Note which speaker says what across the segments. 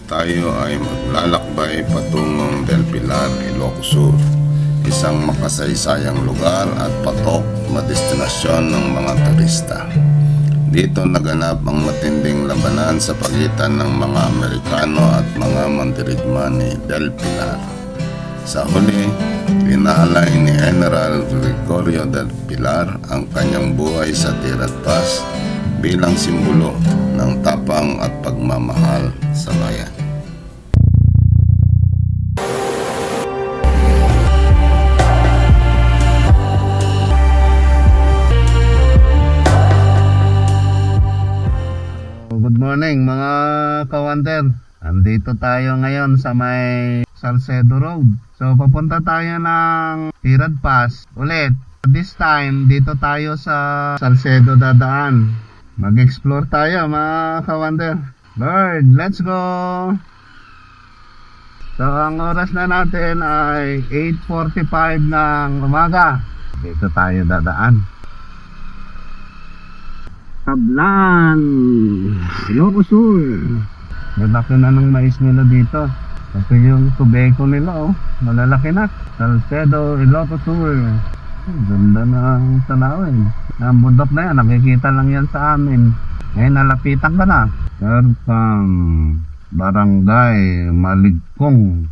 Speaker 1: tayo ay maglalakbay patungong Del Pilar, Ilocos Sur, isang makasaysayang lugar at patok na destinasyon ng mga turista. Dito naganap ang matinding labanan sa pagitan ng mga Amerikano at mga mandirigma ni Del Pilar. Sa huli, inaalay ni General Gregorio Del Pilar ang kanyang buhay sa Tirat Pass bilang simbolo ng tapang at pagmamahal sa bayan.
Speaker 2: Good morning mga kawander. Andito tayo ngayon sa may Salcedo Road. So papunta tayo ng Tirad Pass ulit. This time dito tayo sa Salcedo dadaan. Mag-explore tayo mga kawander. Lord, let's go! So ang oras na natin ay 8:45 ng umaga. Dito tayo dadaan. Tablan, Ilocos Sur. Malaki na ng mais nila dito. Ito yung tubeko nila, oh. Malalaki na. Salcedo, Ilocos Sur. Ganda ng tanawin. Ang bundok na yan, nakikita lang yan sa amin. Ngayon, nalapitan ka na. Serpang, Barangay, Maligkong.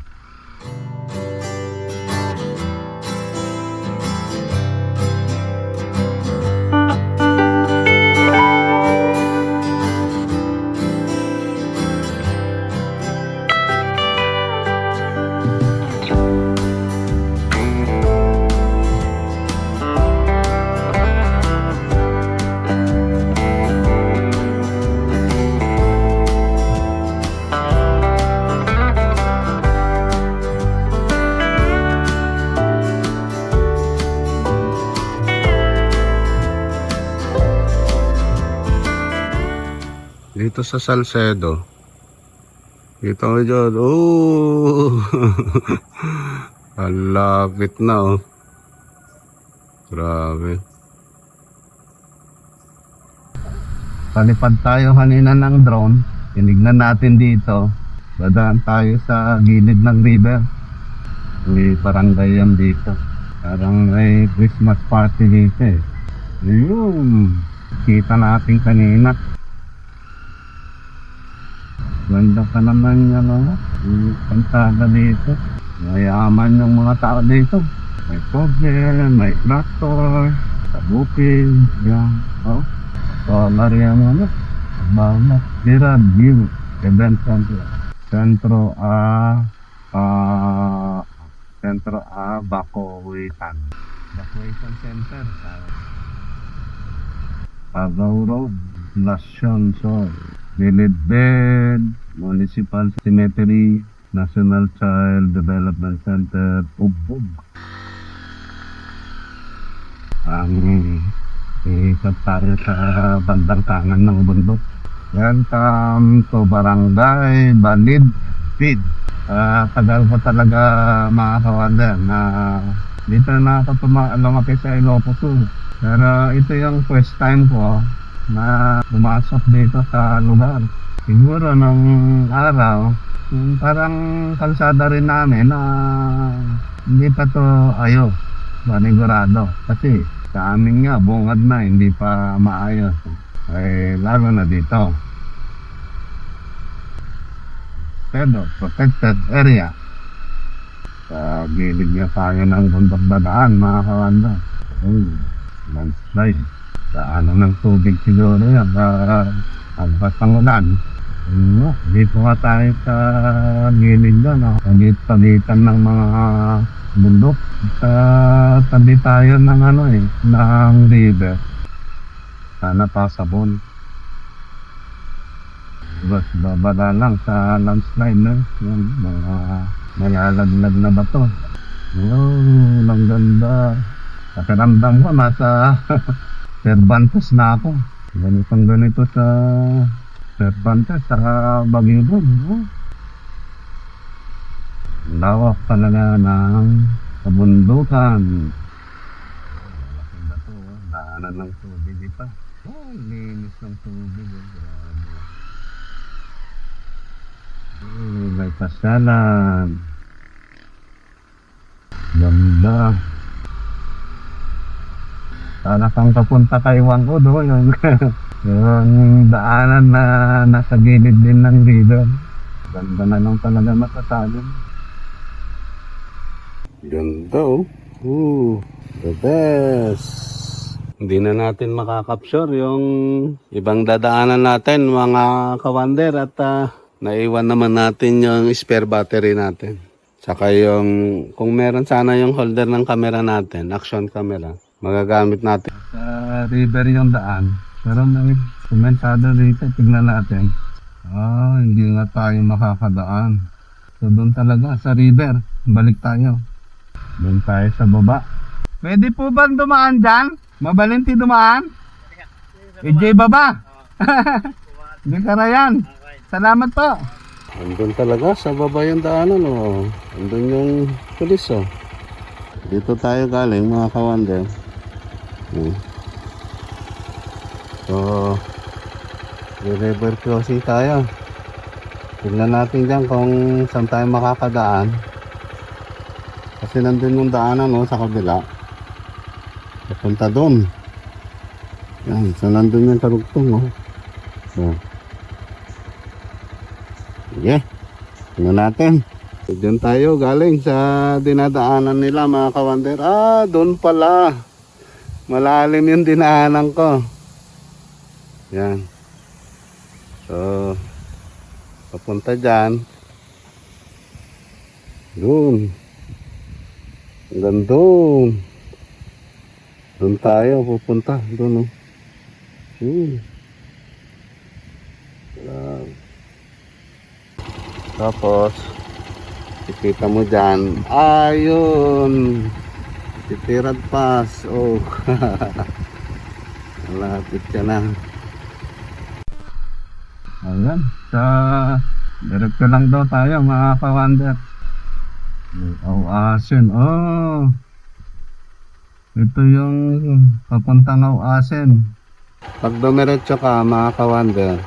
Speaker 2: Dito sa Salcedo. Dito ko dyan. Oh! Alapit na, oh. Grabe. Palipad tayo kanina ng drone. Tinignan natin dito. Dadaan tayo sa gilid ng river. May barangay yan dito. Parang may Christmas party dito eh. Ayun. Kita natin kanina. Ganda ka naman yan, oh. Yung pantada dito. Mayaman yung mga tao dito. May pobre, may tractor, tabukin, yan. Oh. Solar yan, ano. Abang Tirad View Event Center. Sentro A Bacoitan. Bacoitan Center. Agaw Road, Lasyon Sol. Village Bed, Municipal Cemetery, National Child Development Center, Ubbog. Ang ikot tayo sa bandang kangan ng bundok. Welcome to Barangay Balid Feed. Tagal ko talaga mga kawander na dito na ako lumaki sa Ilocos Sur. Pero ito yung first time ko na pumasok dito sa lugar. Siguro nung araw, parang kalsada rin namin na hindi pa to ayos, panigurado. Kasi sa amin nga, bungad na, hindi pa maayos. Eh, lalo na dito. Pero, protected area. Sa gilid nga tayo ng bundok dadaan, mga kawanda. Landslide. Sa ano ng tubig siguro yan, ang pasangulan. Dito nga tayo sa gilid doon, no? Pagitan ng mga bundok. Tabi tayo ng ng river. Sana pasabon. Bas babala lang sa landslide, no? Yung mga malalaglag na bato. Oh, ang ganda. Pakiramdam ko nasa Cervantes na ako. Ganito sa Cervantes, sa Baguio Road. Lawak talaga ng kabundukan. Malaking bato, daanan ng tubig dito. Linis ng tubig. Grabe. pasyalan. Ganda. Sana kang papunta kay Wangko doon. Yung daanan na nasa gilid din ng river. Ganda na lang talaga matatalon. Ganda oh. The best. Hindi na natin makakapsure yung ibang dadaanan natin mga kawander at naiwan naman natin yung spare battery natin. Saka yung kung meron sana yung holder ng camera natin, action camera, magagamit natin. Sa river yung daan. Pero may komentado dito, tignan natin. Hindi nga tayo makakadaan. So doon talaga sa river, balik tayo. Doon tayo sa baba. Pwede po ba dumaan dyan? Mabalinti dumaan? EJ baba? Hindi ka na yan. Salamat po. Andun talaga sa baba yung daanan oh. Andun yung pulis oh. Dito tayo galing mga kawander. So, river crossing tayo. Tignan natin dyan kung saan tayo makakadaan. Kasi nandun yung daanan no, sa kabila. Papunta doon. Yan, so nandun yung karugtong oh. So, sige, tignan natin. So, dyan tayo galing sa dinadaanan nila mga kawander. Doon pala. Malalim yung dinaanan ko. Yan. So, papunta dyan. Doon. Hanggang doon. Doon tayo pupunta. Doon. Tapos, ikita mo dyan. Ayun. Titirad Pass. Oh. Malapit ka na. Ayan. Diretso lang daw tayo mga kawander. Asin. Ito yung papuntang Asin. Pag dumiretso ka mga kawander,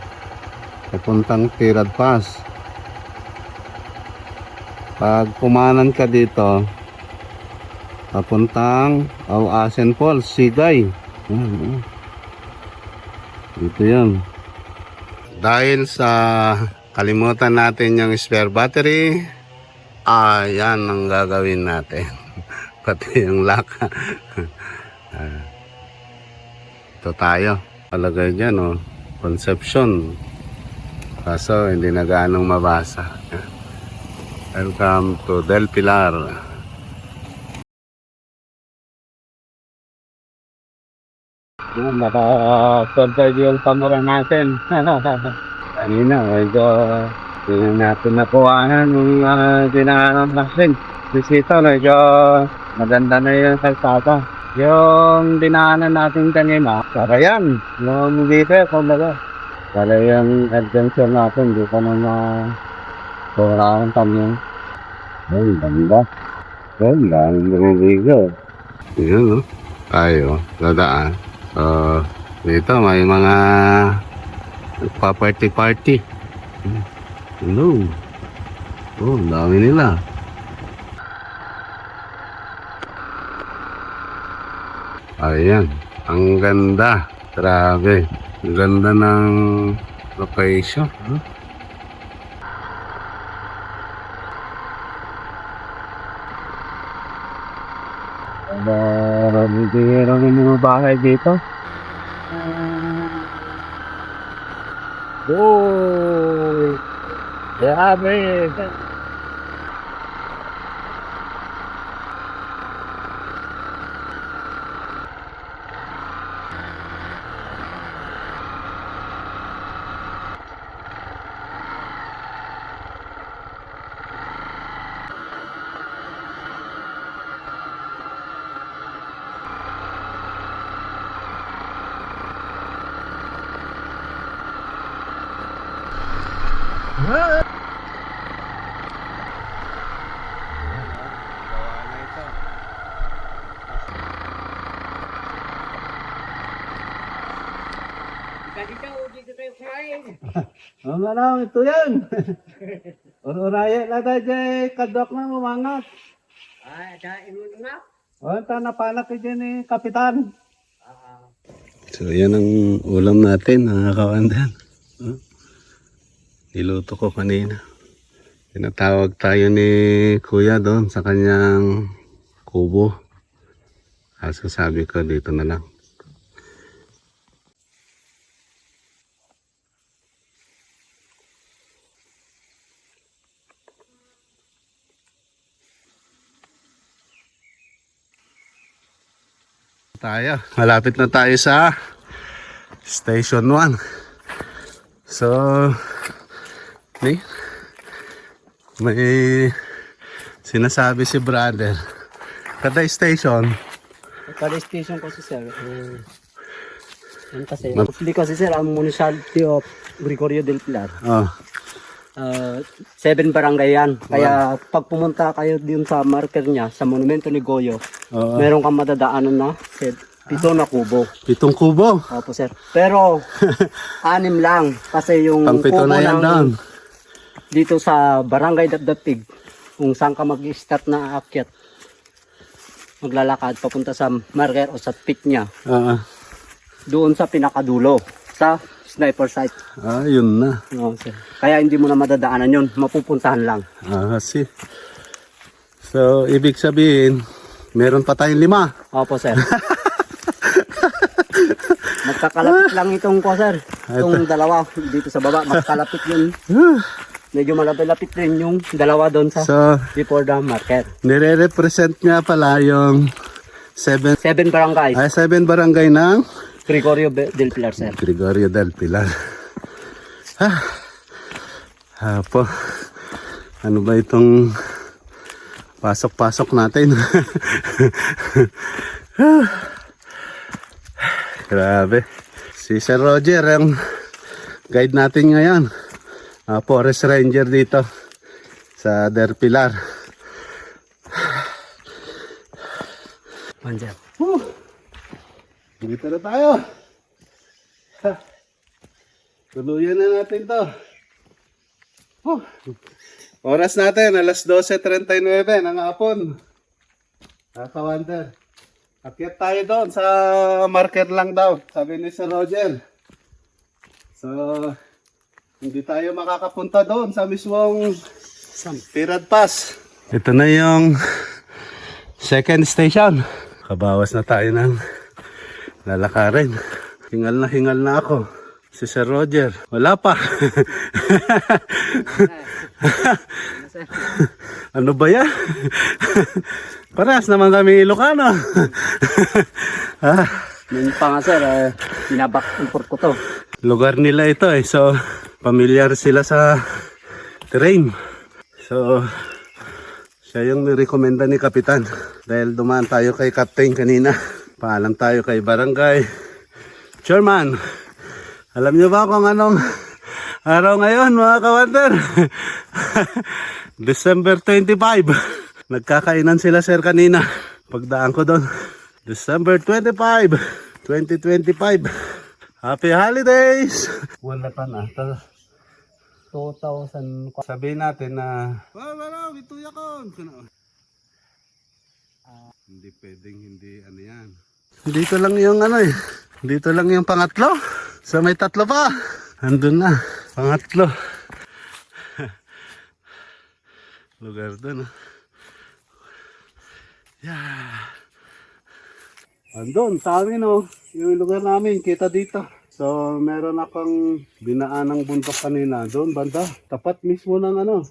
Speaker 2: papuntang Tirad Pass. Pag kumanan ka dito, papuntang Asin Falls, Sigay. Dito yan. Dahil sa kalimutan natin yung spare battery, yan ang gagawin natin. Pati yung lock. Ito tayo. Palagay dyan, oh. Conception. Kaso hindi na gaanong mabasa. Welcome to Del Pilar. Naka-survive yung camera natin. Kanina, medyo hindi natin nakuhaan yung dinaanan natin. Bisita, medyo maganda na yung kalsada. Yung dinaanan natin kanina, para yan. Yung dito, kumbaga. Para yung adventure natin, di pa naman kurang kami. Ay, ganda. Ganda, naliligo. Yan, no? Tayo, dadaan. Dito may mga pa-party-party. Hello. Ang dami nila. Ayan, ang ganda. Grabe. Ang ganda ng location. Bibigyan ng mga bahay dito. Grabe. Ito yan. Raya na tayo dyan, kadok na umangat.
Speaker 3: Ay, dahil mo nga.
Speaker 2: O, ito napanak ka dyan eh, kapitan.
Speaker 4: So yan ang ulam natin, mga kawandan. Niluto ko kanina. Tinatawag tayo ni Kuya doon sa kanyang kubo. Kaso sabi ko dito na lang. Malapit na tayo sa Station 1. So, may sinasabi si brother. Kada station,
Speaker 3: Kada station kasi sir. Yan kasi. Mostly kasi sir, ang municipality of Gregorio del Pilar.
Speaker 4: oh,
Speaker 3: 7 barangay yan. Kaya pag pumunta kayo din sa marker niya, sa monumento ni Goyo,
Speaker 4: Oo.
Speaker 3: meron kang madadaanan na 7 na kubo.
Speaker 4: 7 kubo.
Speaker 3: Opo sir. Pero 6 lang kasi yung
Speaker 4: Pang 7
Speaker 3: kubo
Speaker 4: na yan doon.
Speaker 3: dito sa barangay Dapdapig, kung saan ka mag-start na aakyat, maglalakad papunta sa marker o sa peak niya,
Speaker 4: Oo.
Speaker 3: doon sa pinakadulo, sa sniper sight.
Speaker 4: Yun na.
Speaker 3: No, sir. Kaya hindi mo na madadaanan yun, mapupuntahan lang.
Speaker 4: See. So, ibig sabihin, meron pa tayong 5.
Speaker 3: Opo sir. Magkakalapit lang itong ko sir. Itong dalawa dito sa baba, magkalapit yun. Medyo malapit rin yung dalawa doon sa
Speaker 4: So,
Speaker 3: before the market.
Speaker 4: nire-represent nga pala yung 7
Speaker 3: 7 barangay,
Speaker 4: 7 barangay ng
Speaker 3: Gregorio del Pilar sir.
Speaker 4: Gregorio del Pilar. Po. Ano ba itong pasok-pasok natin? Grabe. Si Sir Roger ang guide natin ngayon. Forest Ranger dito sa Del Pilar.
Speaker 3: Manjar.
Speaker 4: Dito na tayo. Tuluyan na natin to. Oras natin, alas 12:39 ng hapon. Kakawander. Akyat tayo doon sa marker lang daw, sabi ni Sir Roger. So, hindi tayo makakapunta doon sa mismong Tirad Pass. Ito na yung second station. Kabawas na tayo ng lalakarin. Hingal na ako. Si Sir Roger, wala pa. Ano ba yan? Parehas naman kami Ilocano.
Speaker 3: Yung pa nga sir, binabak import ko to.
Speaker 4: Lugar nila ito eh. So, familiar sila sa terrain. So, siya yung nirekomenda ni Kapitan. Dahil dumaan tayo kay Captain kanina. Paalam tayo kay Barangay Chairman. Alam niyo ba kung anong araw ngayon mga kawander? December 25. Nagkakainan sila sir kanina. Pagdaan ko doon. December 25, 2025. Happy holidays! Wala pa na.
Speaker 3: 2,000.
Speaker 4: Sabihin natin na wala, bituya ko. Hindi pwedeng hindi ano yan. Dito lang yung ano eh. Dito lang yung pangatlo. So may 3 pa. Andun na. Pangatlo. Lugar doon. Yeah. Andun sa amin oh. Yung lugar namin kita dito. So meron akong binaan ng bundok kanina. Doon banda. Tapat mismo ng ano.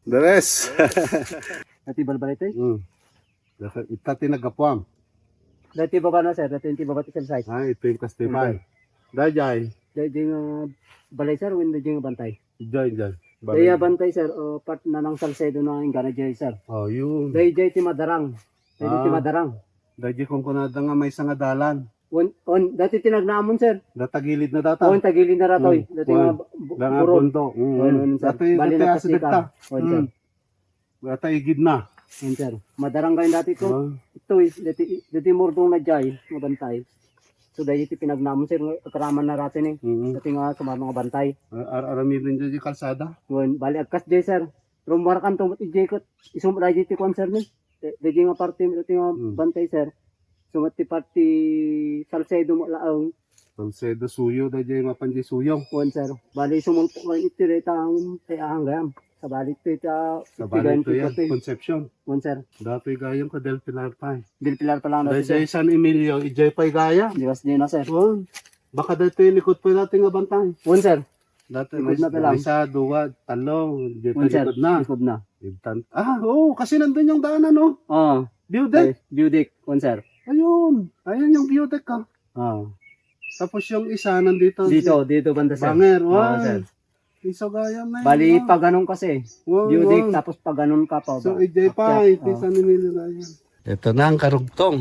Speaker 4: The rest.
Speaker 3: Dati balbalay tayo?
Speaker 4: Itati nagapwang.
Speaker 3: Dati baba na sir, dati hindi baba tikan size.
Speaker 4: Ito yung testify. Dajay.
Speaker 3: Dati yung balay sir, when dati yung bantay.
Speaker 4: Dyan.
Speaker 3: Dati yung bantay sir, o part na ng Salcedo na yung gana jay sir.
Speaker 4: Oh, yun.
Speaker 3: Dati ti Madarang. Dati ti Madarang.
Speaker 4: Dajay kung kunada nga may sangadalan.
Speaker 3: Dati tinagnaamon sir.
Speaker 4: Datagilid na data.
Speaker 3: On tagilid na ratoy. Dati nga
Speaker 4: Nga
Speaker 3: burog.
Speaker 4: bunto. Dati
Speaker 3: Bali na
Speaker 4: asidit
Speaker 3: kasika.
Speaker 4: ta.
Speaker 3: On sir.
Speaker 4: Dati igid na.
Speaker 3: On sir. Madarang kayo dati ko. Ito dati mordong na jay, mabantay. So dahil iti pinagnamon sir, karaman na ratin eh.
Speaker 4: Mm.
Speaker 3: Sa tinga sa mga bantay.
Speaker 4: Arami din dyan yung kalsada.
Speaker 3: Yun, bali agkas jay sir. Rumbar kan tumot ijay ko, isumray jay ti concern ni. Dahil nga party, iti nga bantay sir. Sumat ti party Salcedo mo laang.
Speaker 4: Salcedo suyo, dahil yung mapanji suyo.
Speaker 3: Yun sir. Bali sumulpok nga iti reta ang sayahang gayam. Sa bali ito ita.
Speaker 4: Sa balik to yan,
Speaker 3: Yun
Speaker 4: Concepcion.
Speaker 3: sir.
Speaker 4: Dati gayang ka Del Pilar pa eh.
Speaker 3: Dilpilar pa lang
Speaker 4: Dahil
Speaker 3: natin
Speaker 4: sa San Emilio, ijay pa'y gaya.
Speaker 3: sir. Diwas din na sir.
Speaker 4: Oh, baka dito yung likod pa natin nga bantay.
Speaker 3: Yun sir.
Speaker 4: Dati
Speaker 3: Likod na talang.
Speaker 4: isa, duwa, talo, dito
Speaker 3: Yun sir.
Speaker 4: likod na.
Speaker 3: Likod na.
Speaker 4: Oo, kasi nandun yung daanan, no?
Speaker 3: Oo.
Speaker 4: View deck.
Speaker 3: View deck. Yun sir.
Speaker 4: Ayun. Ayun yung view deck ka.
Speaker 3: Oo.
Speaker 4: Tapos yung isa nandito.
Speaker 3: Dito banda sir.
Speaker 4: Banger.
Speaker 3: Oo,
Speaker 4: Wow.
Speaker 3: sir.
Speaker 4: Isa gaya na yun.
Speaker 3: Bali
Speaker 4: wow.
Speaker 3: pag ganun kasi.
Speaker 4: Wow,
Speaker 3: View deck
Speaker 4: wow.
Speaker 3: tapos pag ganun ka pa.
Speaker 4: So,
Speaker 3: ba?
Speaker 4: ijay pa,
Speaker 3: Akyat,
Speaker 4: iti San Emilio na yan. Ito na ang karugtong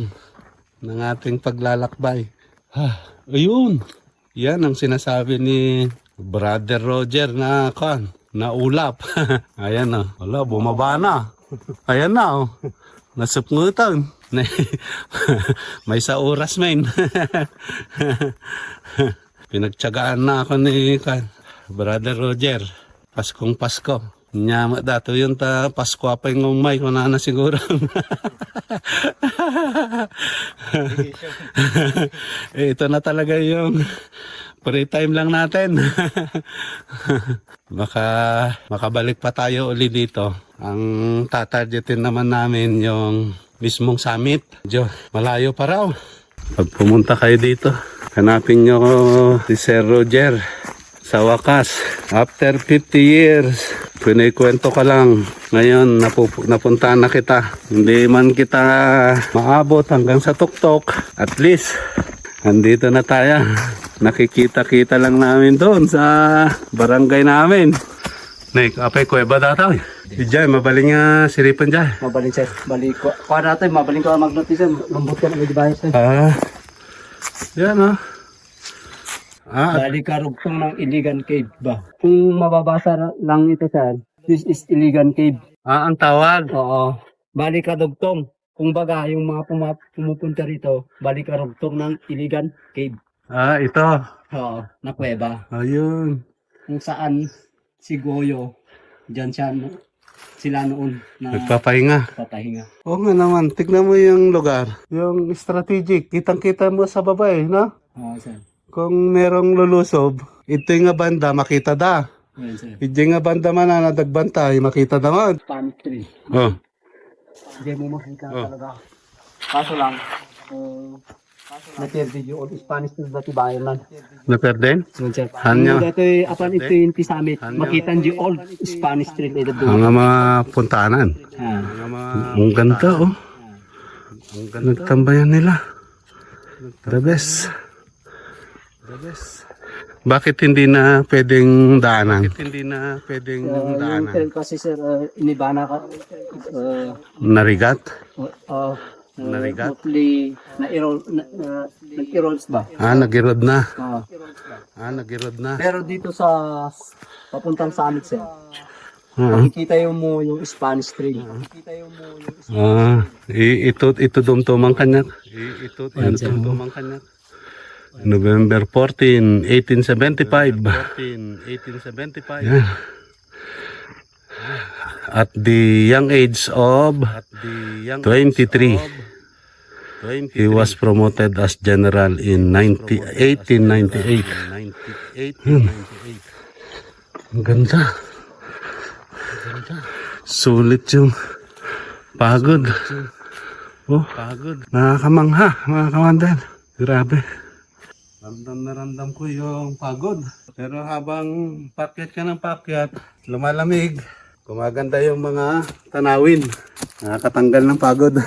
Speaker 4: ng ating paglalakbay. Ayun. Yan ang sinasabi ni Brother Roger na ulap. Ayan na. Wala, bumaba na. Ayan na, oh. Nasupngutan. May sa oras, men. Pinagtsagaan na ako ni Brother Roger. Paskong Pasko. Nyama dato yun ta Pasko pa yung umay ko na siguro. Ito na talaga yung free time lang natin. Makabalik pa tayo uli dito. Ang tatargetin naman namin yung mismong summit. Medyo malayo pa raw. Pag pumunta kayo dito, hanapin nyo si Sir Roger. Sa wakas, after 50 years, pinikwento ka lang. Ngayon, napunta na kita. Hindi man kita maabot hanggang sa tuktok. At least, andito na tayo. Nakikita-kita lang namin doon sa barangay namin. Nek, apay kuweba dataw. Ijay, mabaling nga siripan dyan.
Speaker 3: Mabaling sir. Bali ko. Kuha natin, mabaling ko ang magnotis sir. Lambot ka na may dibayas sir.
Speaker 4: Yan
Speaker 3: Bali karugtong ng Iligan Cave ba? Kung mababasa lang ito sir, this is Iligan Cave.
Speaker 4: ang tawag.
Speaker 3: Oo. Bali karugtong. Kung baga, yung mga pumupunta rito, bali karugtong ng Iligan Cave.
Speaker 4: Ito.
Speaker 3: Oo, na kuweba.
Speaker 4: Ayun.
Speaker 3: Kung saan si Goyo, dyan sila noon na
Speaker 4: Nagpapahinga.
Speaker 3: papahinga.
Speaker 4: Oo nga naman, tignan mo yung lugar. Yung strategic, kitang-kita mo sa baba no?
Speaker 3: Oo sir.
Speaker 4: Kung merong lulusob, ito yung nga banda, makita da.
Speaker 3: Ayan sir.
Speaker 4: Ito yung nga banda man na nadagbantay, makita naman.
Speaker 3: Spanish tree.
Speaker 4: Oh.
Speaker 3: Hindi mo makita talaga. Kaso lang, na-perdi yung Spanish tree dati bayan man.
Speaker 4: Naperden?
Speaker 3: Yun sir.
Speaker 4: Hanyo.
Speaker 3: Dati apan ito yung tisamit, makita yung old Spanish tree ito doon.
Speaker 4: Ang mga puntanan. Ang ganda Ang ganda. Nagtambayan nila. The best. Bakit hindi na pwedeng daanan?
Speaker 3: Yung sir kasi sir, inibana ka,
Speaker 4: Narigat?
Speaker 3: Narigat? Mostly, nag-erols ba?
Speaker 4: Nag-erode na.
Speaker 3: Oo.
Speaker 4: Nag-erode na.
Speaker 3: Pero dito sa papuntang summit sir, makikita yung Spanish tree.
Speaker 4: Ito dumtumang kanyak. Dumtumang kanyak. November 14, 1875. Yeah. At the young age of 23, he was promoted as general in 1898. Ang ganda. Sulit yung pagod. Nakakamangha, mga kawandan. Grabe. Ramdam ko yung pagod. Pero habang pakyat ka ng pakyat, lumalamig. Gumaganda yung mga tanawin. Nakakatanggal ng pagod.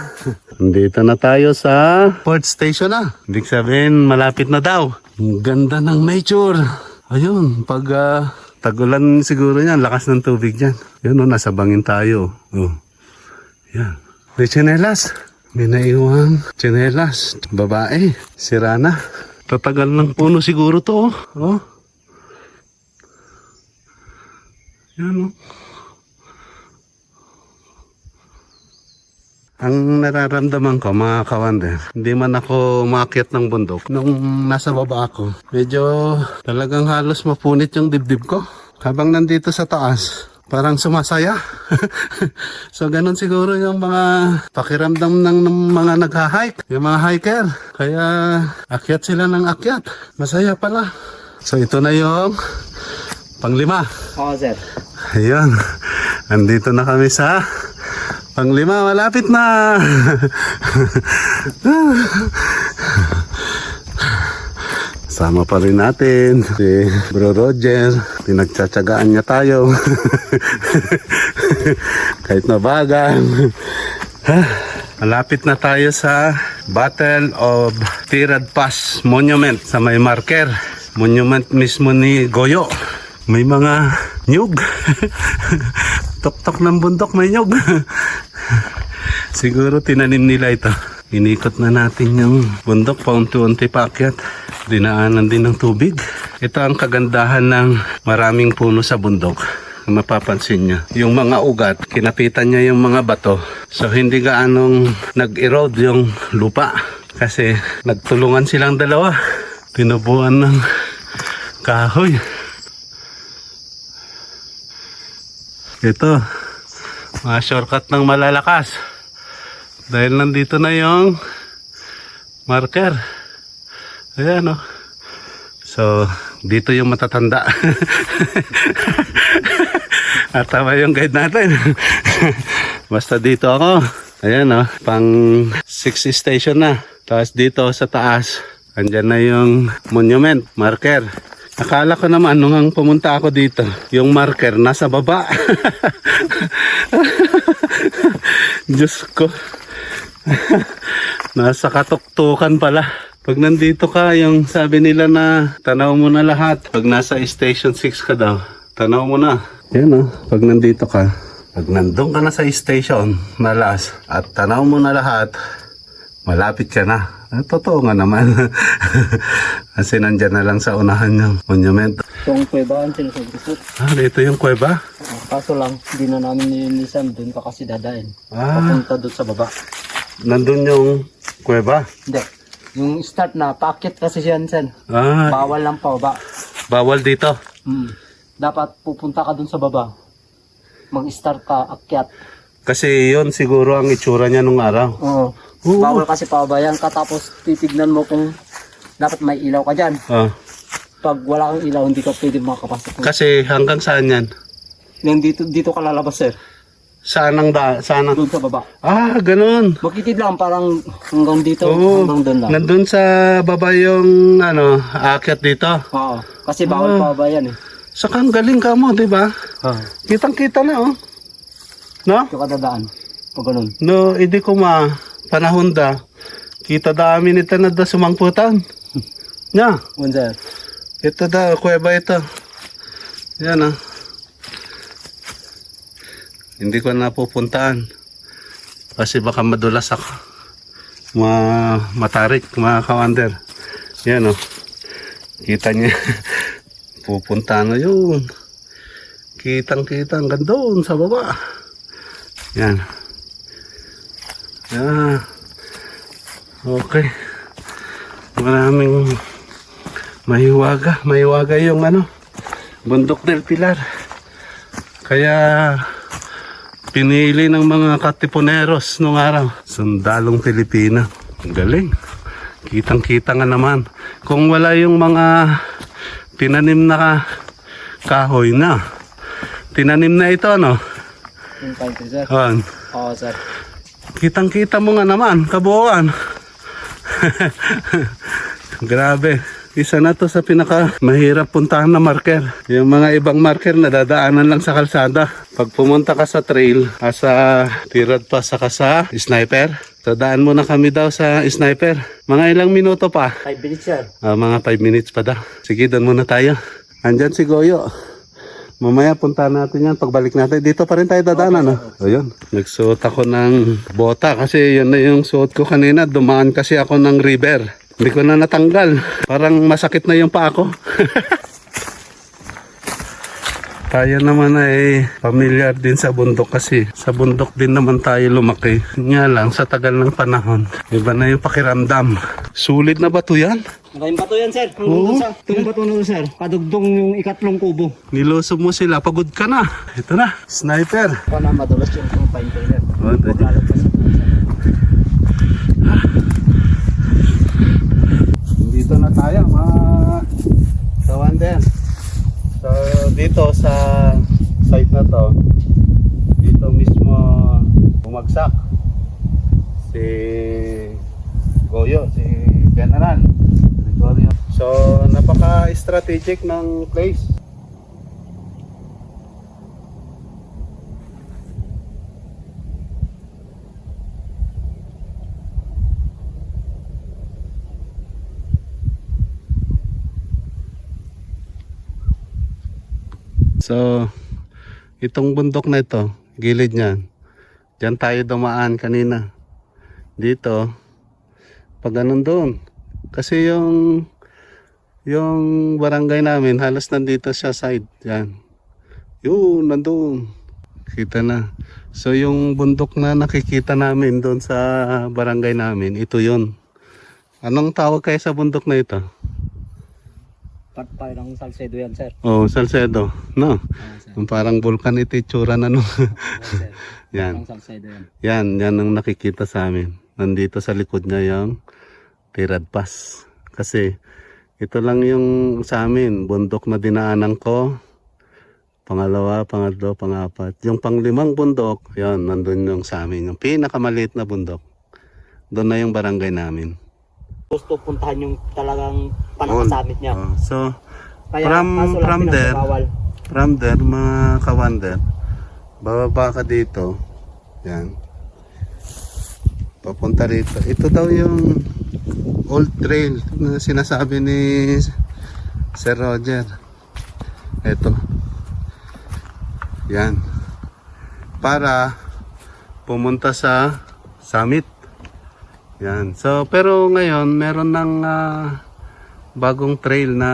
Speaker 4: Dito na tayo sa port station na. Ibig sabihin, malapit na daw. Ang ganda ng nature. Ayun, pag tagulan siguro yan, lakas ng tubig dyan. Yun nasa bangin tayo. Yan. May tsinelas. May naiwang tsinelas. Babae, sira na. Tatagal ng puno siguro to. Yan Ang nararamdaman ko mga kawander, hindi man ako umakyat ng bundok. Nung nasa baba ako, medyo talagang halos mapunit yung dibdib ko. Habang nandito sa taas, parang sumasaya. So ganun siguro yung mga pakiramdam ng mga nagha-hike, yung mga hiker. Kaya akyat sila ng akyat. Masaya pala. So ito na yung panglima.
Speaker 3: Oo, sir.
Speaker 4: Ayun, andito na kami sa panglima, malapit na. Sama pa rin natin si Bro Roger. Pinagtsatsagaan niya tayo. Kahit nabagan. Malapit na tayo sa Battle of Tirad Pass Monument sa may marker. Monument mismo ni Goyo. May mga nyug. Tok-tok ng bundok may nyug. Siguro tinanim nila ito. Inikot na natin yung bundok, paunti-unti paakyat. Dinaanan din ng tubig. Ito ang kagandahan ng maraming puno sa bundok. Mapapansin nyo, yung mga ugat, kinapitan niya yung mga bato. So hindi gaanong nag-erode yung lupa. Kasi nagtulungan silang dalawa. Tinubuan ng kahoy. Ito, mga shortcut ng malalakas. Dahil nandito na yung marker. Ayan o. So, dito yung matatanda. At tama yung guide natin. Basta dito ako. Ayan o, pang 6 station na. Tapos dito sa taas, andyan na yung monument, marker. Akala ko naman nung pumunta ako dito, yung marker nasa baba. Diyos ko. Nasa katuktukan pala. Pag nandito ka, yung sabi nila na tanaw mo na lahat. Pag nasa station 6 ka daw, tanaw mo na. Yan o, pag nandito ka. Pag nandun ka na sa station na last at tanaw mo na lahat, malapit ka na. Totoo nga naman. Kasi nandyan na lang sa unahan yung monument.
Speaker 3: Itong kuweba ang sinasabi ko, sir.
Speaker 4: Dito yung kuweba?
Speaker 3: Kaso lang, hindi na namin nilinisan. Doon ka kasi dadain.
Speaker 4: Ah,
Speaker 3: Papunta doon sa baba.
Speaker 4: nandun yung kuweba?
Speaker 3: Hindi. Yung start na, paakit kasi siyan, sir.
Speaker 4: Ah,
Speaker 3: Bawal lang pa baba.
Speaker 4: bawal dito.
Speaker 3: Dapat pupunta ka doon sa baba. Mag-start ka, akyat.
Speaker 4: Kasi yun siguro ang itsura niya nung araw.
Speaker 3: Oo.
Speaker 4: Oo.
Speaker 3: Bawal kasi pabayan ka tapos titignan mo kung dapat may ilaw ka dyan.
Speaker 4: Ah,
Speaker 3: Pag wala kang ilaw, hindi ka pwede makakapasok.
Speaker 4: kasi hanggang saan yan?
Speaker 3: Yung dito ka lalabas, sir.
Speaker 4: Saan ang saan ang...
Speaker 3: Doon sa baba.
Speaker 4: Ah, ganun.
Speaker 3: Makikid lang, parang hanggang dito,
Speaker 4: Oo.
Speaker 3: hanggang doon lang.
Speaker 4: Nandun sa baba yung aakyat dito.
Speaker 3: Oo. Kasi bawal pabayan eh.
Speaker 4: Saka ang galing ka mo, di ba?
Speaker 3: Oo.
Speaker 4: Kitang-kita na, oh. No?
Speaker 3: Ito ka dadaan. Pag ganun.
Speaker 4: No, hindi ko panahon da. Kita dami nito na da sumangputan. Nya,
Speaker 3: One, sir.
Speaker 4: ito da, kuweba ito. Yan, ah. Hindi ko napupuntaan. Kasi baka madulas ako. Matarik, mga kawander. Yan, oh. Kita niya. Pupunta na yun. Kitang-kita hanggang doon sa baba. Yan. Yeah. Okay. Maraming mahiwaga yung Bundok del Pilar. Kaya pinili ng mga katipuneros nung araw. Sundalong Pilipina. Ang galing. Kitang-kita nga naman. Kung wala yung mga tinanim na kahoy na. Tinanim na ito, no?
Speaker 3: Yung country, sir. Oo, sir.
Speaker 4: Kitang-kita mo nga naman, kabuuan. Grabe. Isa na to sa pinaka mahirap puntahan na marker. Yung mga ibang marker na dadaanan lang sa kalsada. Pag pumunta ka sa trail, sa Tirad Pass saka sa Sniper, dadaan muna kami daw sa Sniper. Mga ilang minuto pa.
Speaker 3: 5 minutes, sir.
Speaker 4: Mga 5 minutes pa daw. Sige, doon muna tayo. Andyan si Goyo. Mamaya punta natin yan. Pagbalik natin, dito pa rin tayo dadaanan. No? Ayun, nagsuot ako ng bota kasi yun na yung suot ko kanina. Dumaan kasi ako ng river. Hindi ko na natanggal. Parang masakit na yung paa ko. Tayo naman ay pamilyar din sa bundok kasi sa bundok din naman tayo lumaki. Nga lang sa tagal ng panahon, iba na yung pakiramdam. Sulit na ba to yan?
Speaker 3: Maraming bato yan, sir.
Speaker 4: Oo.
Speaker 3: Itong bato na sir. Kadugdong yung ikatlong kubo.
Speaker 4: Niloso mo sila, pagod ka na. Ito na, sniper.
Speaker 3: Kung na madulas yung fine sir.
Speaker 4: Oh, ito. Dito na tayo mga kawander. So dito sa site na to, dito mismo bumagsak si Goyo, si General Gregorio. So napaka-strategic ng place. So, itong bundok na ito, gilid niyan, diyan tayo dumaan kanina. Dito, pag ganun doon. Kasi yung barangay namin, halos nandito siya side. Yan. Yun, nandun. Kita na. So, yung bundok na nakikita namin doon sa barangay namin, ito yun. Anong tawag kayo sa bundok na ito?
Speaker 3: Patpay ng Salcedo yan, sir.
Speaker 4: Oh, Salcedo. No?
Speaker 3: Sir.
Speaker 4: Yung parang vulkan ito itsura na no.
Speaker 3: Sir.
Speaker 4: Yan.
Speaker 3: Ng Salcedo yan.
Speaker 4: Yan ang nakikita sa amin. Nandito sa likod niya yung Tirad Pass. Kasi ito lang yung sa amin, bundok na dinaanan ko. Pangalawa, pangatlo, pangapat. Yung panglimang bundok, yan, nandun yung sa amin. Yung pinakamaliit na bundok. Doon na yung barangay namin.
Speaker 3: Gusto puntahan yung talagang panakasamit niya.
Speaker 4: Oh, so,
Speaker 3: Kaya,
Speaker 4: from-
Speaker 3: kaso lang
Speaker 4: from there,
Speaker 3: pinagbabawal.
Speaker 4: from there, mga kawander, bababa ka dito. Yan. Papunta rito. Ito daw yung old trail na sinasabi ni Sir Roger. Ito. Yan. Para pumunta sa summit. Yan. So, pero ngayon, meron ng bagong trail na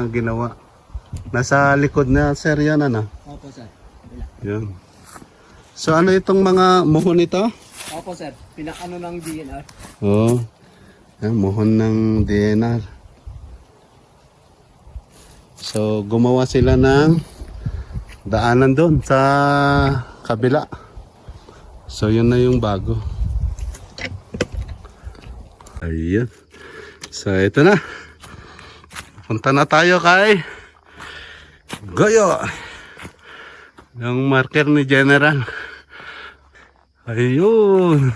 Speaker 4: ginawa. Nasa likod na, sir, yan, ano?
Speaker 3: Opo, sir.
Speaker 4: Yan. So, ano itong mga muhon ito?
Speaker 3: Opo, sir. Pinakano ng DNR.
Speaker 4: Oo. Yan, muhon ng DNR. So, gumawa sila ng daanan doon sa kabila. So, yun na yung bago. Ayan. So, ito na. Punta na tayo kay Goyo. Yung marker ni General. Ayun.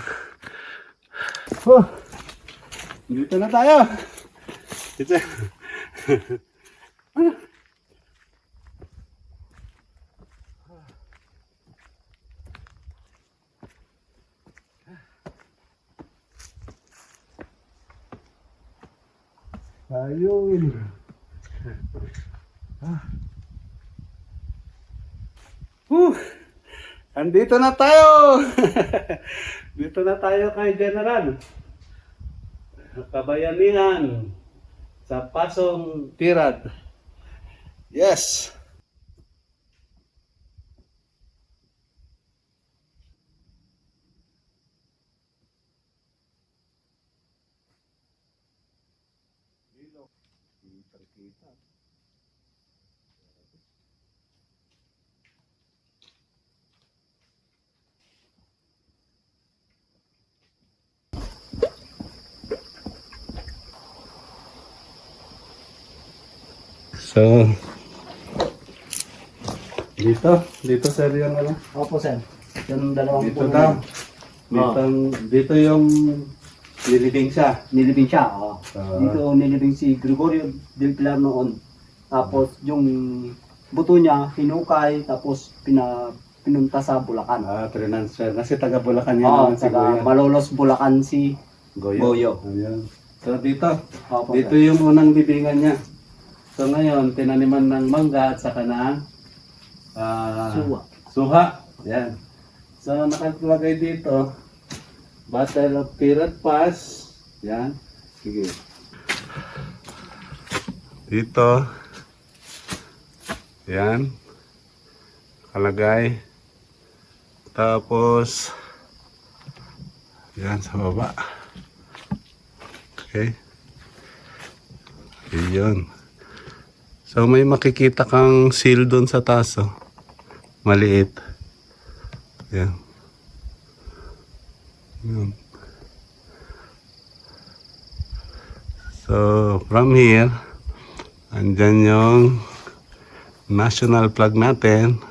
Speaker 4: Oh. Dito na tayo. Dito. Ayun. Andito na tayo. Dito na tayo kay General. Kabayanihan sa Pasong Tirad. Yes. So, dito sir yung ano?
Speaker 3: Opo, sir. Yung dalawang
Speaker 4: Dito
Speaker 3: puno
Speaker 4: daw.
Speaker 3: na-
Speaker 4: Dito yung nilibing siya.
Speaker 3: Nilibing siya. Oh.
Speaker 4: Ah.
Speaker 3: Dito nilibing si Gregorio del Pilar noon. Tapos yung buto niya hinukay tapos pinunta sa Bulacan.
Speaker 4: Transfer. Kasi taga Bulacan yan.
Speaker 3: Oo,
Speaker 4: naman si
Speaker 3: taga
Speaker 4: Goyo.
Speaker 3: Malolos Bulacan si
Speaker 4: Goyo.
Speaker 3: Goyo.
Speaker 4: Ayan. So dito.
Speaker 3: Opo,
Speaker 4: Dito
Speaker 3: sir.
Speaker 4: yung unang libingan niya. So ngayon, tinaniman ng mangga at saka ng
Speaker 3: Suwa.
Speaker 4: suha. Yan. So nakalagay dito, Battle of Tirad Pass. Yan. Sige. Dito. Yan. nakalagay. Tapos, yan sa baba. Okay. Ayun. So may makikita kang seal doon sa taas, oh. Maliit. Yan. Yan. So from here, andyan yung national flag natin.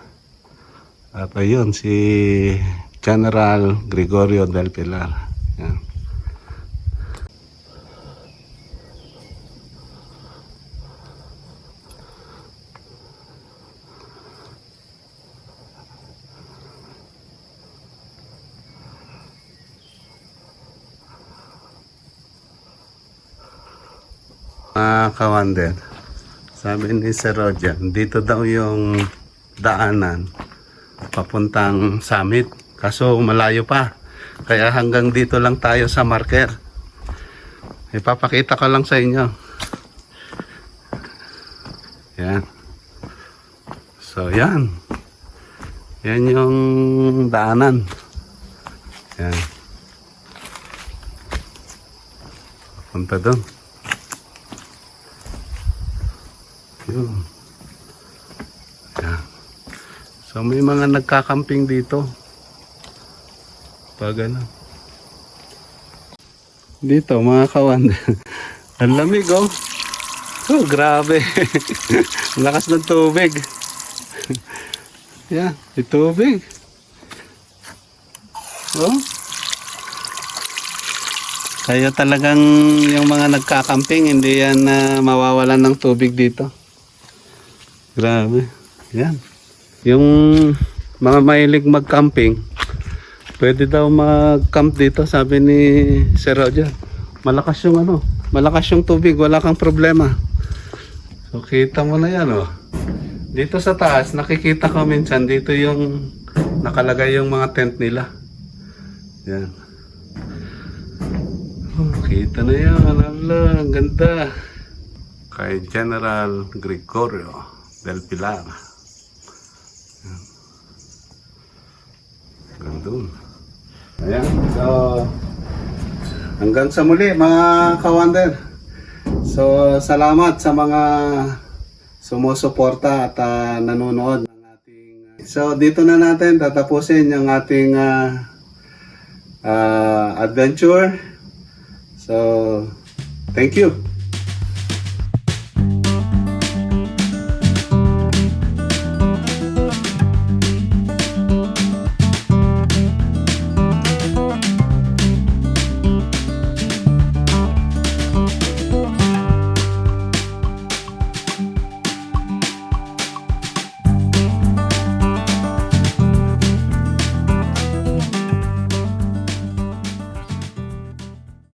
Speaker 4: At ayun, si General Gregorio del Pilar. Yan. Kawander, sabi ni Sir Roger, dito daw yung daanan papuntang summit. Kaso malayo pa. Kaya hanggang dito lang tayo sa marker. Ipapakita ko lang sa inyo. Yan. So yan. Yan yung daanan. Yan. Punta doon. Yun. Yan. So may mga nagkakamping dito. Pag ano. Dito mga kawan. Ang lamig oh. Oh grabe. Lakas ng tubig. Yan, may tubig. Oh. Kaya talagang yung mga nagkakamping hindi yan mawawalan ng tubig dito. Grabe. Yan. Yung mga mahilig mag-camping, pwede daw mag-camp dito, sabi ni Sir Roger. Malakas yung malakas yung tubig, wala kang problema. So kita mo na yan oh. Dito sa taas, nakikita ko minsan dito yung nakalagay yung mga tent nila. Yan. Oh, kita na yan. Ala, ang ganda. Kay General Gregorio del Pilar. Gandun. Ayan. So, hanggang sa muli mga kawander. So, salamat sa mga sumusuporta at nanonood ng ating... So, dito na natin tatapusin yung ating adventure. So, thank you.